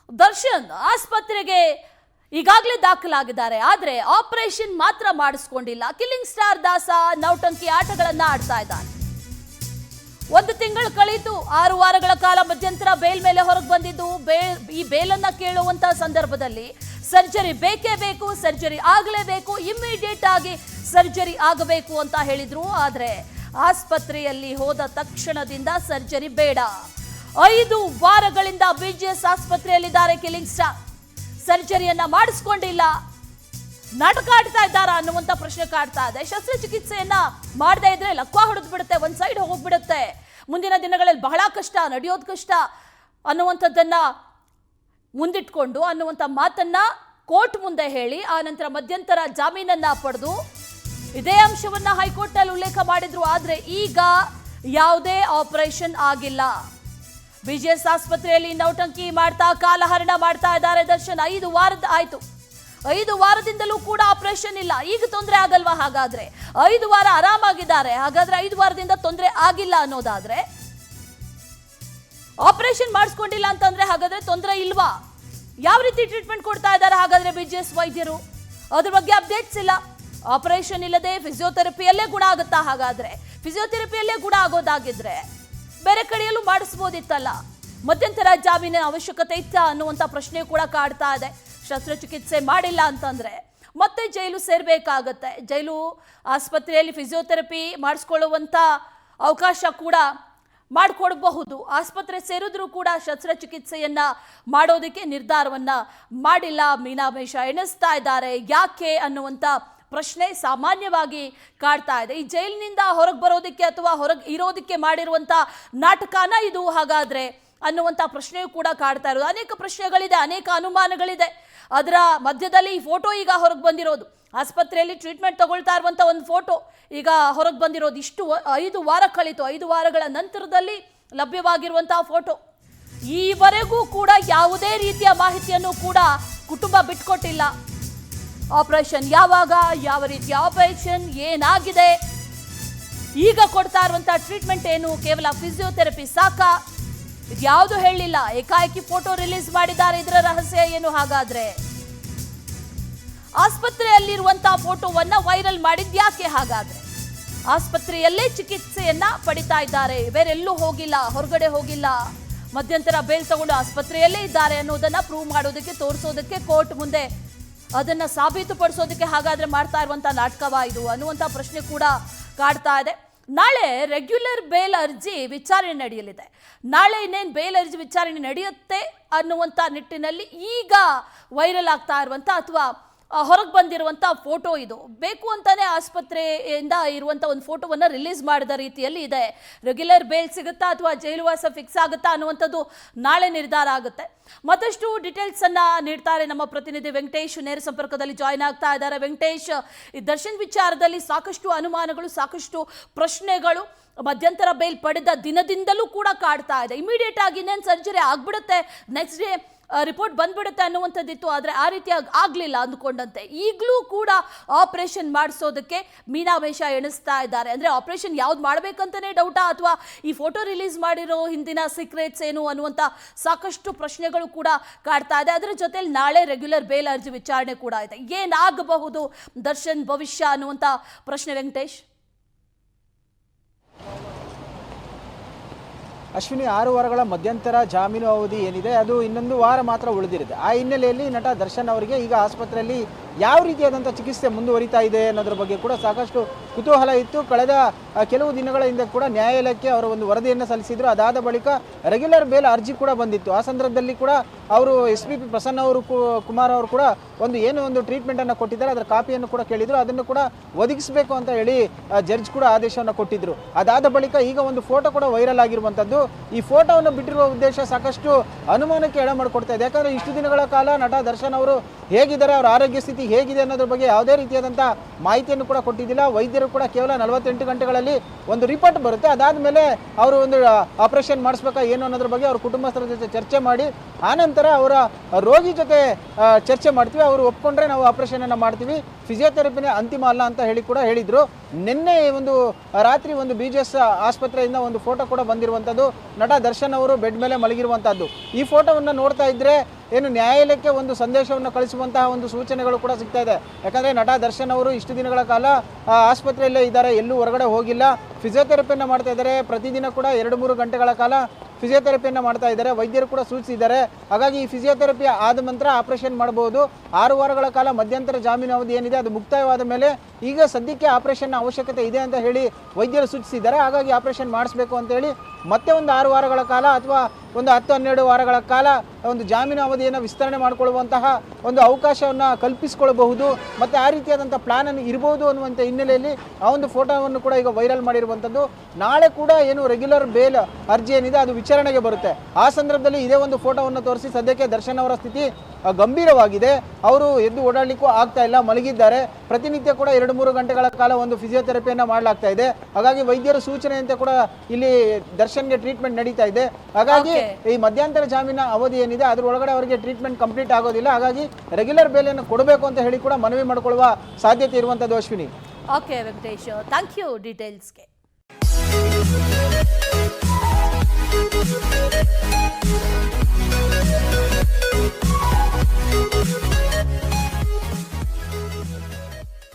ದರ್ಶನ್ ಆಸ್ಪತ್ರೆಗೆ ಈಗಾಗಲೇ ದಾಖಲಾಗಿದ್ದಾರೆ. ಆದರೆ ಆಪರೇಷನ್ ಮಾತ್ರ ಮಾಡಿಸ್ಕೊಂಡಿಲ್ಲ. ಕಿಲ್ಲಿಂಗ್ ಸ್ಟಾರ್ ದಾಸ ನೌಟಂಕಿ ಆಟಗಳನ್ನ ಆಡ್ತಾ ಇದ್ದಾನೆ. ಒಂದು ತಿಂಗಳು ಕಳೆಯಿತು, 6 ವಾರಗಳ ಕಾಲ ಮಧ್ಯಂತರ ಬೇಲ್ ಮೇಲೆ ಹೊರಗೆ ಬಂದಿದ್ದು. ಈ ಬೇಲನ್ನ ಕೇಳುವಂತ ಸಂದರ್ಭದಲ್ಲಿ ಸರ್ಜರಿ ಬೇಕೇ ಬೇಕು, ಸರ್ಜರಿ ಆಗಲೇಬೇಕು, ಇಮ್ಮಿಡಿಯೇಟ್ ಆಗಿ ಸರ್ಜರಿ ಆಗಬೇಕು ಅಂತ ಹೇಳಿದ್ರು. ಆದರೆ ಆಸ್ಪತ್ರೆಯಲ್ಲಿ ಹೋದ ತಕ್ಷಣದಿಂದ ಸರ್ಜರಿ ಬೇಡ. 5 ವಾರಗಳಿಂದ BGS ಆಸ್ಪತ್ರೆಯಲ್ಲಿದ್ದಾರೆ ಕಿಲ್ಲಿಂಗ್ ಸ್ಟಾರ್. ಸರ್ಜರಿಯನ್ನ ಮಾಡಿಸ್ಕೊಂಡಿಲ್ಲ, ನಾಟಕ ಆಡ್ತಾ ಇದ್ದಾರಾ ಅನ್ನುವಂತ ಪ್ರಶ್ನೆ ಕಾಡ್ತಾ ಇದೆ. ಶಸ್ತ್ರಚಿಕಿತ್ಸೆಯನ್ನ ಮಾಡದೇ ಇದ್ರೆ ಲಕ್ವ ಹೊಡೆದು ಬಿಡುತ್ತೆ, ಒಂದ್ ಸೈಡ್ ಹೋಗ್ಬಿಡುತ್ತೆ. ಮುಂದಿನ ದಿನಗಳಲ್ಲಿ ಬಹಳ ಕಷ್ಟ, ನಡೆಯೋದು ಕಷ್ಟ ಅನ್ನುವಂಥದ್ದನ್ನ ಮುಂದಿಟ್ಕೊಂಡು ಅನ್ನುವಂಥ ಮಾತನ್ನ ಕೋರ್ಟ್ ಮುಂದೆ ಹೇಳಿ ಆ ನಂತರ ಮಧ್ಯಂತರ ಜಾಮೀನನ್ನ ಪಡೆದು ಇದೇ ಅಂಶವನ್ನ ಹೈಕೋರ್ಟ್ ನಲ್ಲಿ ಉಲ್ಲೇಖ ಮಾಡಿದ್ರು. ಆದ್ರೆ ಈಗ ಯಾವುದೇ ಆಪರೇಷನ್ ಆಗಿಲ್ಲ. BGS ಆಸ್ಪತ್ರೆಯಲ್ಲಿ ನೌಟಂಕಿ ಮಾಡ್ತಾ ಕಾಲಹರಣ ಮಾಡ್ತಾ ಇದ್ದಾರೆ ದರ್ಶನ್. 5 ವಾರದ ಆಯ್ತು, 5 ವಾರದಿಂದಲೂ ಕೂಡ ಆಪರೇಷನ್ ಇಲ್ಲ. ಈಗ ತೊಂದರೆ ಆಗಲ್ವಾ? ಹಾಗಾದ್ರೆ 5 ವಾರ ಆರಾಮಾಗಿದ್ದಾರೆ, ಹಾಗಾದ್ರೆ 5 ವಾರದಿಂದ ತೊಂದರೆ ಆಗಿಲ್ಲ ಅನ್ನೋದಾದ್ರೆ, ಆಪರೇಷನ್ ಮಾಡಿಸ್ಕೊಂಡಿಲ್ಲ ಅಂತಂದ್ರೆ ಹಾಗಾದ್ರೆ ತೊಂದರೆ ಇಲ್ವಾ? ಯಾವ ರೀತಿ ಟ್ರೀಟ್ಮೆಂಟ್ ಕೊಡ್ತಾ ಇದ್ದಾರೆ ಹಾಗಾದ್ರೆ BGS ವೈದ್ಯರು? ಅದ್ರ ಬಗ್ಗೆ ಅಪ್ಡೇಟ್ಸ್ ಇಲ್ಲ. ಆಪರೇಷನ್ ಇಲ್ಲದೆ ಫಿಸಿಯೋಥೆರಪಿಯಲ್ಲೇ ಗುಣ ಆಗುತ್ತಾ? ಹಾಗಾದ್ರೆ ಫಿಸಿಯೋಥೆರಪಿಯಲ್ಲೇ ಗುಣ ಆಗೋದಾಗಿದ್ರೆ ಬೇರೆ ಕಡೆಯಲ್ಲೂ ಮಾಡಿಸ್ಬೋದಿತ್ತಲ್ಲ. ಮಧ್ಯಂತರ ಜಾಮೀನಿನ ಅವಶ್ಯಕತೆ ಇತ್ತ ಅನ್ನುವಂಥ ಪ್ರಶ್ನೆ ಕೂಡ ಕಾಡ್ತಾ ಇದೆ. ಶಸ್ತ್ರಚಿಕಿತ್ಸೆ ಮಾಡಿಲ್ಲ ಅಂತಂದ್ರೆ ಮತ್ತೆ ಜೈಲು ಸೇರ್ಬೇಕಾಗತ್ತೆ. ಜೈಲು ಆಸ್ಪತ್ರೆಯಲ್ಲಿ ಫಿಸಿಯೋಥೆರಪಿ ಮಾಡಿಸ್ಕೊಳ್ಳುವಂತ ಅವಕಾಶ ಕೂಡ ಮಾಡಿಕೊಡಬಹುದು. ಆಸ್ಪತ್ರೆ ಸೇರಿದ್ರೂ ಕೂಡ ಶಸ್ತ್ರಚಿಕಿತ್ಸೆಯನ್ನ ಮಾಡೋದಕ್ಕೆ ನಿರ್ಧಾರವನ್ನ ಮಾಡಿಲ್ಲ. ಮೀನಾಮೇಷ ಎಣಿಸ್ತಾ ಇದ್ದಾರೆ. ಯಾಕೆ ಅನ್ನುವಂಥ ಪ್ರಶ್ನೆ ಸಾಮಾನ್ಯವಾಗಿ ಕಾಡ್ತಾ ಇದೆ. ಈ ಜೈಲಿನಿಂದ ಹೊರಗೆ ಬರೋದಕ್ಕೆ ಅಥವಾ ಹೊರಗೆ ಇರೋದಕ್ಕೆ ಮಾಡಿರುವಂತ ನಾಟಕನ ಇದು ಹಾಗಾದ್ರೆ ಅನ್ನುವಂಥ ಪ್ರಶ್ನೆಯೂ ಕೂಡ ಕಾಡ್ತಾ ಇರೋದು. ಅನೇಕ ಪ್ರಶ್ನೆಗಳಿದೆ, ಅನೇಕ ಅನುಮಾನಗಳಿದೆ. ಅದರ ಮಧ್ಯದಲ್ಲಿ ಈ ಫೋಟೋ ಈಗ ಹೊರಗೆ ಬಂದಿರೋದು, ಆಸ್ಪತ್ರೆಯಲ್ಲಿ ಟ್ರೀಟ್ಮೆಂಟ್ ತಗೊಳ್ತಾ ಇರುವಂಥ ಒಂದು ಫೋಟೋ ಈಗ ಹೊರಗೆ ಬಂದಿರೋದು. ಇಷ್ಟು 5 ವಾರ ಕಳೀತು. 5 ವಾರಗಳ ನಂತರದಲ್ಲಿ ಲಭ್ಯವಾಗಿರುವಂತಹ ಫೋಟೋ. ಈವರೆಗೂ ಕೂಡ ಯಾವುದೇ ರೀತಿಯ ಮಾಹಿತಿಯನ್ನು ಕೂಡ ಕುಟುಂಬ ಬಿಟ್ಕೊಟ್ಟಿಲ್ಲ. ಆಪರೇಷನ್ ಯಾವಾಗ, ಯಾವ ರೀತಿಯ ಆಪರೇಷನ್, ಏನಾಗಿದೆ, ಈಗ ಕೊಡ್ತಾ ಇರುವಂತಹ ಟ್ರೀಟ್ಮೆಂಟ್ ಏನು, ಕೇವಲ ಫಿಸಿಯೋಥೆರಪಿ ಸಾಕಾ, ಇದ್ಯಾವುದು ಹೇಳಿಲ್ಲ. ಏಕಾಏಕಿ ಫೋಟೋ ರಿಲೀಸ್ ಮಾಡಿದ್ದಾರೆ. ಇದರ ರಹಸ್ಯ ಏನು? ಹಾಗಾದ್ರೆ ಆಸ್ಪತ್ರೆಯಲ್ಲಿರುವಂತಹ ಫೋಟೋವನ್ನ ವೈರಲ್ ಮಾಡಿದ್ಯಾಕೆ? ಹಾಗಾದ್ರೆ ಆಸ್ಪತ್ರೆಯಲ್ಲೇ ಚಿಕಿತ್ಸೆಯನ್ನ ಪಡಿತಾ ಇದ್ದಾರೆ, ಬೇರೆಲ್ಲೂ ಹೋಗಿಲ್ಲ, ಹೊರಗಡೆ ಹೋಗಿಲ್ಲ. ಮಧ್ಯಂತರ ಬೇಲ್ ತಗೊಂಡು ಆಸ್ಪತ್ರೆಯಲ್ಲೇ ಇದ್ದಾರೆ ಅನ್ನೋದನ್ನ ಪ್ರೂವ್ ಮಾಡೋದಕ್ಕೆ, ತೋರಿಸೋದಕ್ಕೆ, ಕೋರ್ಟ್ ಮುಂದೆ ಅದನ್ನ ಸಾಬೀತುಪಡಿಸೋದಕ್ಕೆ ಹಾಗಾದ್ರೆ ಮಾಡ್ತಾ ಇರುವಂತಹ ನಾಟಕವಾ ಇದು ಅನ್ನುವಂಥ ಪ್ರಶ್ನೆ ಕೂಡ ಕಾಡ್ತಾ ಇದೆ. ನಾಳೆ ರೆಗ್ಯುಲರ್ ಬೇಲ್ ಅರ್ಜಿ ವಿಚಾರಣೆ ನಡೆಯಲಿದೆ. ನಾಳೆ ಇನ್ನೇನು ಬೇಲ್ ಅರ್ಜಿ ವಿಚಾರಣೆ ನಡೆಯುತ್ತೆ ಅನ್ನುವಂಥ ನಿಟ್ಟಿನಲ್ಲಿ ಈಗ ವೈರಲ್ ಆಗ್ತಾ ಇರುವಂಥ ಅಥವಾ ಹೊರಗೆ ಬಂದಿರುವಂಥ ಫೋಟೋ ಇದು. ಬೇಕು ಅಂತಾನೆ ಆಸ್ಪತ್ರೆಯಿಂದ ಇರುವಂಥ ಒಂದು ಫೋಟೋವನ್ನು ರಿಲೀಸ್ ಮಾಡಿದ ರೀತಿಯಲ್ಲಿ ಇದೆ. ರೆಗ್ಯುಲರ್ ಬೇಲ್ ಸಿಗುತ್ತಾ ಅಥವಾ ಜೈಲುವಾಸ ಫಿಕ್ಸ್ ಆಗುತ್ತಾ ಅನ್ನುವಂಥದ್ದು ನಾಳೆ ನಿರ್ಧಾರ ಆಗುತ್ತೆ. ಮತ್ತಷ್ಟು ಡೀಟೇಲ್ಸ್ ಅನ್ನ ನೀಡ್ತಾರೆ ನಮ್ಮ ಪ್ರತಿನಿಧಿ ವೆಂಕಟೇಶ್. ನೇರ ಸಂಪರ್ಕದಲ್ಲಿ ಜಾಯ್ನ್ ಆಗ್ತಾ ಇದ್ದಾರೆ. ವೆಂಕಟೇಶ್, ಈ ದರ್ಶನ್ ವಿಚಾರದಲ್ಲಿ ಸಾಕಷ್ಟು ಅನುಮಾನಗಳು, ಸಾಕಷ್ಟು ಪ್ರಶ್ನೆಗಳು ಮಧ್ಯಂತರ ಬೇಲ್ ಪಡೆದ ದಿನದಿಂದಲೂ ಕೂಡ ಕಾಡ್ತಾ ಇದೆ. ಇಮಿಡಿಯೇಟ್ ಆಗಿ ಇನ್ನೇನು ಸರ್ಜರಿ ಆಗ್ಬಿಡುತ್ತೆ, ನೆಕ್ಸ್ಟ್ ಡೇ ರಿಪೋರ್ಟ್ ಬಂದ್ಬಿಡುತ್ತೆ ಅನ್ನುವಂಥದ್ದಿತ್ತು. ಆದರೆ ಆ ರೀತಿಯಾಗಿ ಆಗಲಿಲ್ಲ ಅಂದ್ಕೊಂಡಂತೆ. ಈಗಲೂ ಕೂಡ ಆಪರೇಷನ್ ಮಾಡಿಸೋದಕ್ಕೆ ಮೀನಾಮೇಷ ಎಣಿಸ್ತಾ ಇದ್ದಾರೆ. ಅಂದರೆ ಆಪರೇಷನ್ ಯಾವ್ದು ಮಾಡಬೇಕಂತಲೇ ಡೌಟಾ ಅಥವಾ ಈ ಫೋಟೋ ರಿಲೀಸ್ ಮಾಡಿರೋ ಹಿಂದಿನ ಸೀಕ್ರೆಟ್ಸ್ ಏನು ಅನ್ನುವಂಥ ಸಾಕಷ್ಟು ಪ್ರಶ್ನೆಗಳು ಕೂಡ ಕಾಡ್ತಾ ಇದೆ. ಅದರ ಜೊತೆಲಿ ನಾಳೆ ರೆಗ್ಯುಲರ್ ಬೇಲ್ ಅರ್ಜಿ ವಿಚಾರಣೆ ಕೂಡ ಇದೆ. ಏನಾಗಬಹುದು ದರ್ಶನ್ ಭವಿಷ್ಯ ಅನ್ನುವಂಥ ಪ್ರಶ್ನೆ ವೆಂಕಟೇಶ್. ಅಶ್ವಿನಿ, 6 ವಾರಗಳ ಮಧ್ಯಂತರ ಜಾಮೀನು ಅವಧಿ ಏನಿದೆ ಅದು ಇನ್ನೊಂದು ವಾರ ಮಾತ್ರ ಉಳಿದಿರುತ್ತೆ. ಆ ಹಿನ್ನೆಲೆಯಲ್ಲಿ ನಟ ದರ್ಶನ್ ಅವರಿಗೆ ಈಗ ಆಸ್ಪತ್ರೆಯಲ್ಲಿ ಯಾವ ರೀತಿಯಾದಂಥ ಚಿಕಿತ್ಸೆ ಮುಂದುವರಿತಾ ಇದೆ ಅನ್ನೋದ್ರ ಬಗ್ಗೆ ಕೂಡ ಸಾಕಷ್ಟು ಕುತೂಹಲ ಇತ್ತು. ಕಳೆದ ಕೆಲವು ದಿನಗಳ ಹಿಂದೆ ಕೂಡ ನ್ಯಾಯಾಲಯಕ್ಕೆ ಅವರು ಒಂದು ವರದಿಯನ್ನು ಸಲ್ಲಿಸಿದ್ರು. ಅದಾದ ಬಳಿಕ ರೆಗ್ಯುಲರ್ ಬೇಲ್ ಅರ್ಜಿ ಕೂಡ ಬಂದಿತ್ತು. ಆ ಸಂದರ್ಭದಲ್ಲಿ ಕೂಡ ಅವರು SPP ಪ್ರಸನ್ನ ಅವರು ಕುಮಾರ್ ಅವರು ಕೂಡ ಒಂದು ಟ್ರೀಟ್ಮೆಂಟನ್ನು ಕೊಟ್ಟಿದ್ದಾರೆ. ಅದರ ಕಾಪಿಯನ್ನು ಕೂಡ ಕೇಳಿದ್ರು. ಅದನ್ನು ಕೂಡ ಒದಗಿಸಬೇಕು ಅಂತ ಹೇಳಿ ಜಡ್ಜ್ ಕೂಡ ಆದೇಶವನ್ನು ಕೊಟ್ಟಿದ್ರು. ಅದಾದ ಬಳಿಕ ಈಗ ಒಂದು ಫೋಟೋ ಕೂಡ ವೈರಲ್ ಆಗಿರುವಂಥದ್ದು. ಈ ಫೋಟೋವನ್ನು ಬಿಟ್ಟಿರುವ ಉದ್ದೇಶ ಸಾಕಷ್ಟು ಅನುಮಾನಕ್ಕೆ ಎಡೆ ಮಾಡಿಕೊಡ್ತಾ ಇದೆ. ಯಾಕಂದರೆ ಇಷ್ಟು ದಿನಗಳ ಕಾಲ ನಟ ದರ್ಶನ್ ಅವರು ಹೇಗಿದ್ದಾರೆ, ಅವರ ಆರೋಗ್ಯ ಸ್ಥಿತಿ ಹೇಗಿದೆ ಅನ್ನೋದ್ರ ಬಗ್ಗೆ ಯಾವುದೇ ರೀತಿಯಾದಂಥ ಮಾಹಿತಿಯನ್ನು ಕೂಡ ಕೊಟ್ಟಿದ್ದಿಲ್ಲ. ವೈದ್ಯರು ಕೂಡ ಕೇವಲ 48 ಗಂಟೆಗಳಲ್ಲಿ ಒಂದು ರಿಪೋರ್ಟ್ ಬರುತ್ತೆ. ಅದಾದಮೇಲೆ ಅವರು ಒಂದು ಆಪರೇಷನ್ ಮಾಡಿಸ್ಬೇಕಾ ಏನು ಅನ್ನೋದ್ರ ಬಗ್ಗೆ ಅವ್ರ ಕುಟುಂಬಸ್ಥರ ಜೊತೆ ಚರ್ಚೆ ಮಾಡಿ ಆನಂತರ ಅವರ ರೋಗಿ ಜೊತೆ ಚರ್ಚೆ ಮಾಡ್ತೀವಿ, ಅವರು ಒಪ್ಕೊಂಡ್ರೆ ನಾವು ಆಪರೇಷನನ್ನು ಮಾಡ್ತೀವಿ, ಫಿಸಿಯೋಥೆರಪಿನೇ ಅಂತಿಮ ಅಲ್ಲ ಅಂತ ಹೇಳಿ ಕೂಡ ಹೇಳಿದರು. ನಿನ್ನೆ ಒಂದು ರಾತ್ರಿ ಒಂದು BGS ಆಸ್ಪತ್ರೆಯಿಂದ ಒಂದು ಫೋಟೋ ಕೂಡ ಬಂದಿರುವಂಥದ್ದು. ನಟ ದರ್ಶನ್ ಅವರು ಬೆಡ್ ಮೇಲೆ ಮಲಗಿರುವಂಥದ್ದು. ಈ ಫೋಟೋವನ್ನು ನೋಡ್ತಾ ಇದ್ದರೆ ಏನು ನ್ಯಾಯಾಲಯಕ್ಕೆ ಒಂದು ಸಂದೇಶವನ್ನು ಕಳಿಸುವಂತಹ ಒಂದು ಸೂಚನೆಗಳು ಕೂಡ ಸಿಗ್ತಾ ಇದೆ. ಯಾಕಂದರೆ ನಟ ದರ್ಶನ್ ಅವರು ಇಷ್ಟು ದಿನಗಳ ಕಾಲ ಆಸ್ಪತ್ರೆಯಲ್ಲೇ ಇದ್ದಾರೆ, ಎಲ್ಲೂ ಹೊರಗಡೆ ಹೋಗಿಲ್ಲ, ಫಿಸಿಯೋಥೆರಪಿಯನ್ನು ಮಾಡ್ತಾ ಇದ್ದಾರೆ. ಪ್ರತಿದಿನ ಕೂಡ 2-3 ಗಂಟೆಗಳ ಕಾಲ ಫಿಸಿಯೋಥೆರಪಿಯನ್ನು ಮಾಡ್ತಾ ಇದ್ದಾರೆ. ವೈದ್ಯರು ಕೂಡ ಸೂಚಿಸಿದ್ದಾರೆ. ಹಾಗಾಗಿ ಈ ಫಿಸಿಯೋಥೆರಪಿ ಆದ ನಂತರ ಆಪರೇಷನ್ ಮಾಡಬಹುದು. 6 ವಾರಗಳ ಕಾಲ ಮಧ್ಯಂತರ ಜಾಮೀನು ಅವಧಿ ಏನಿದೆ ಅದು ಮುಕ್ತಾಯವಾದ ಮೇಲೆ ಈಗ ಸದ್ಯಕ್ಕೆ ಆಪರೇಷನ್ನ ಅವಶ್ಯಕತೆ ಇದೆ ಅಂತ ಹೇಳಿ ವೈದ್ಯರು ಸೂಚಿಸಿದ್ದಾರೆ. ಹಾಗಾಗಿ ಆಪರೇಷನ್ ಮಾಡಿಸ್ಬೇಕು ಅಂತ ಹೇಳಿ ಮತ್ತೆ ಒಂದು 6 ವಾರಗಳ ಕಾಲ ಅಥವಾ ಒಂದು 10-12 ವಾರಗಳ ಕಾಲ ಒಂದು ಜಾಮೀನು ಅವಧಿಯನ್ನು ವಿಸ್ತರಣೆ ಮಾಡಿಕೊಳ್ಳುವಂತಹ ಒಂದು ಅವಕಾಶವನ್ನು ಕಲ್ಪಿಸಿಕೊಳ್ಳಬಹುದು. ಮತ್ತು ಆ ರೀತಿಯಾದಂಥ ಪ್ಲಾನನ್ನು ಇರಬಹುದು ಅನ್ನುವಂಥ ಹಿನ್ನೆಲೆಯಲ್ಲಿ ಆ ಒಂದು ಫೋಟೋವನ್ನು ಕೂಡ ಈಗ ವೈರಲ್ ಮಾಡಿರುವಂಥದ್ದು. ನಾಳೆ ಕೂಡ ಏನು ರೆಗ್ಯುಲರ್ ಬೇಲ್ ಅರ್ಜಿ ಏನಿದೆ ಅದು ವಿಚಾರಣೆಗೆ ಬರುತ್ತೆ. ಆ ಸಂದರ್ಭದಲ್ಲಿ ಇದೇ ಒಂದು ಫೋಟೋವನ್ನು ತೋರಿಸಿ ಸದ್ಯಕ್ಕೆ ದರ್ಶನ್ ಅವರ ಸ್ಥಿತಿ ಗಂಭೀರವಾಗಿದೆ, ಅವರು ಎದ್ದು ಓಡಾಡಲಿಕ್ಕೂ ಆಗ್ತಾ ಇಲ್ಲ, ಮಲಗಿದ್ದಾರೆ. ಪ್ರತಿನಿತ್ಯ ಕೂಡ 2-3 ಗಂಟೆಗಳ ಕಾಲ ಒಂದು ಫಿಸಿಯೋಥೆರಪಿಯನ್ನು ಮಾಡಲಾಗ್ತಾ ಇದೆ. ಹಾಗಾಗಿ ವೈದ್ಯರ ಸೂಚನೆಯಂತೆ ಕೂಡ ಇಲ್ಲಿ ದರ್ಶನ್ಗೆ ಟ್ರೀಟ್ಮೆಂಟ್ ನಡೀತಾ ಇದೆ. ಹಾಗಾಗಿ ಈ ಮಧ್ಯಂತರ ಜಾಮೀನ ಅವಧಿ ಏನಿದೆ ಅದರೊಳಗಡೆ ಅವರಿಗೆ ಟ್ರೀಟ್ಮೆಂಟ್ ಕಂಪ್ಲೀಟ್ ಆಗೋದಿಲ್ಲ. ಹಾಗಾಗಿ ರೆಗ್ಯುಲರ್ ಬೇಲನ್ನು ಕೊಡಬೇಕು ಅಂತ ಹೇಳಿ ಕೂಡ ಮನವಿ ಮಾಡಿಕೊಳ್ಳುವ ಸಾಧ್ಯತೆ ಇರುವಂಥದ್ದು. Ashwini. Okay Venkatesh, thank you ಡೀಟೇಲ್ಸ್ಗೆ.